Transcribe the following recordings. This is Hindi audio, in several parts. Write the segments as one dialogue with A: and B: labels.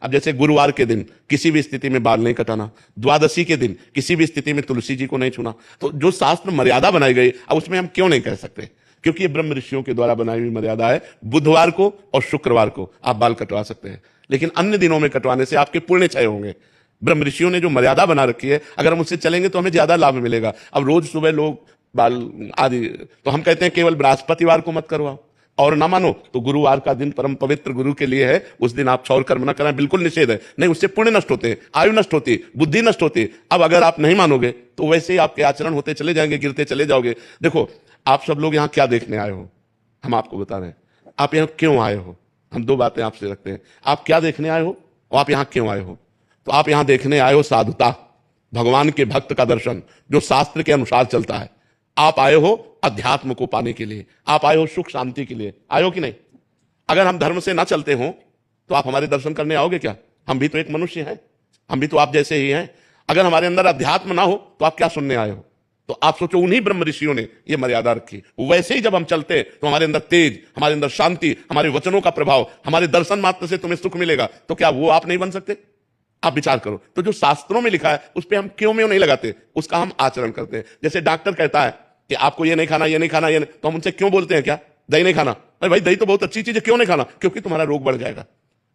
A: अब जैसे गुरुवार के दिन किसी भी स्थिति में बाल नहीं कटाना, द्वादशी के दिन किसी भी स्थिति में तुलसी जी को नहीं छूना, तो जो शास्त्र मर्यादा बनाई गई अब उसमें हम क्यों नहीं कह सकते? क्योंकि ये ब्रह्म ऋषियों के द्वारा बनाई हुई मर्यादा है। बुधवार को और शुक्रवार को आप बाल कटवा सकते हैं, लेकिन अन्य दिनों में कटवाने से आपके पुण्य क्षय होंगे। ब्रह्म ऋषियों ने जो मर्यादा बना रखी है, अगर हम उससे चलेंगे तो हमें ज्यादा लाभ मिलेगा। अब रोज सुबह लोग बाल आदि, तो हम कहते हैं केवल बृहस्पतिवार को मत करवाओ, और ना मानो तो गुरुवार का दिन परम पवित्र गुरु के लिए है, उस दिन आप क्षौर कर्म न करें, बिल्कुल निषेध है। नहीं, उससे पुण्य नष्ट होते हैं, आयु नष्ट होती है, बुद्धि नष्ट होती है। अब अगर आप नहीं मानोगे तो वैसे ही आपके आचरण होते चले जाएंगे, गिरते चले जाओगे। देखो, आप सब लोग यहाँ क्या देखने आए हो, हम आपको बता रहे हैं। आप यहाँ क्यों आए हो, हम दो बातें आपसे रखते हैं। आप क्या देखने आए हो और आप यहाँ क्यों आए हो? तो आप यहाँ देखने आए हो साधुता, भगवान के भक्त का दर्शन जो शास्त्र के अनुसार चलता है। आप आए हो अध्यात्म को पाने के लिए, आप आए हो सुख शांति के लिए, आए हो कि नहीं? अगर हम धर्म से ना चलते हो तो आप हमारे दर्शन करने आओगे क्या? हम भी तो एक मनुष्य हैं, हम भी तो आप जैसे ही हैं। अगर हमारे अंदर अध्यात्म ना हो तो आप क्या सुनने आए हो? तो आप सोचो, उन्हीं ब्रह्म ऋषियों ने ये मर्यादा रखी। वैसे ही जब हम चलते तो हमारे अंदर तेज, हमारे अंदर शांति, हमारे वचनों का प्रभाव, हमारे दर्शन मात्र से तुम्हें सुख मिलेगा। तो क्या वो आप नहीं बन सकते? आप विचार करो। तो जो शास्त्रों में लिखा है उस पर हम क्यों नहीं लगाते, उसका हम आचरण करते हैं। जैसे डॉक्टर कहता है कि आपको ये नहीं खाना, ये नहीं खाना, ये नहीं, तो हम उनसे क्यों बोलते हैं क्या दही नहीं खाना? अरे भाई, दही तो बहुत अच्छी चीज है, क्यों नहीं खाना? क्योंकि तुम्हारा रोग बढ़ जाएगा।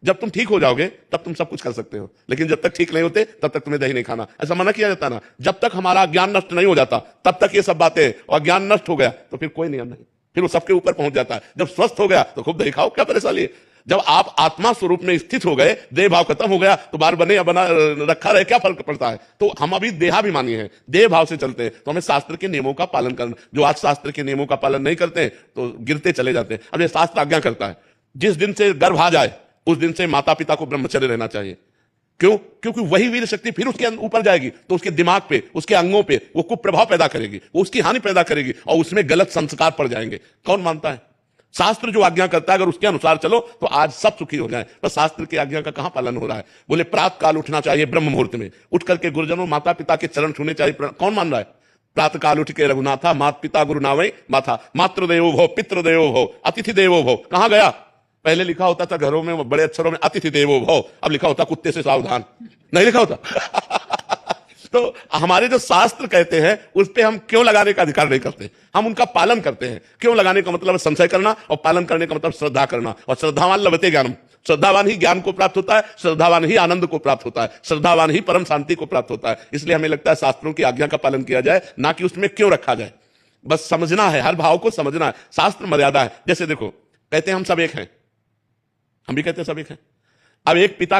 A: जब तुम ठीक हो जाओगे तब तुम सब कुछ कर सकते हो, लेकिन जब तक ठीक नहीं होते तब तक तुम्हें दही नहीं खाना, ऐसा मना किया जाता ना। जब तक हमारा ज्ञान नष्ट नहीं हो जाता तब तक ये सब बातें, और ज्ञान नष्ट हो गया तो फिर कोई नियम नहीं, फिर वो सबके ऊपर पहुंच जाता है। जब स्वस्थ हो गया तो खूब दही खाओ, क्या परेशानी है? जब आप आत्मा स्वरूप में स्थित हो गए, देह भाव खत्म हो गया, तो बार बने या बना रखा रहे, क्या फर्क पड़ता है? तो हम अभी देहाभिमानी हैं, देह भाव से चलते हैं, तो हमें शास्त्र के नियमों का पालन करना। जो आज शास्त्र के नियमों का पालन नहीं करते हैं तो गिरते चले जाते हैं। अब ये शास्त्र आज्ञा करता है, जिस दिन से गर्भ आ जाए उस दिन से माता पिता को ब्रह्मचर्य रहना चाहिए। क्यों? क्योंकि वही वीर शक्ति फिर उसके ऊपर जाएगी तो उसके दिमाग पे, उसके अंगों पे वो कुप्रभाव पैदा करेगी, वो उसकी हानि पैदा करेगी और उसमें गलत संस्कार पड़ जाएंगे। कौन मानता है? शास्त्र जो आज्ञा करता है अगर उसके अनुसार चलो तो आज सब सुखी हो जाए। पर शास्त्र की आज्ञा का कहां पालन हो रहा है? बोले प्रातः काल उठना चाहिए, ब्रह्म मुहूर्त में उठ करके गुरुजनों माता पिता के चरण छूने चाहिए। कौन मान रहा है? प्रातः काल उठ के रघुनाथा, माता पिता गुरु नावे माथा, मातृदेवो भव पितृदेवो भव अतिथि देवो भव। कहां गया? पहले लिखा होता था घरों में बड़े अक्षरों में अतिथि देवो भव, अब लिखा होता कुत्ते से सावधान, नहीं लिखा होता। तो हमारे जो शास्त्र कहते हैं उस पे हम क्यों लगाने का अधिकार नहीं करते? हम उनका पालन करते हैं। क्यों लगाने का मतलब है संशय करना, और पालन करने का मतलब श्रद्धा करना। और श्रद्धावान लभते ज्ञानम, श्रद्धावान ही ज्ञान को प्राप्त होता है, श्रद्धावान ही आनंद को प्राप्त होता है, श्रद्धावान ही परम शांति को प्राप्त होता है। इसलिए हमें लगता है शास्त्रों की आज्ञा का पालन किया जाए, ना कि उसमें क्यों रखा जाए। बस समझना है, हर भाव को समझना है। शास्त्र मर्यादा है। जैसे देखो, कहते हैं हम सब एक हैं, हम भी कहते हैं सब एक हैं। अब एक पिता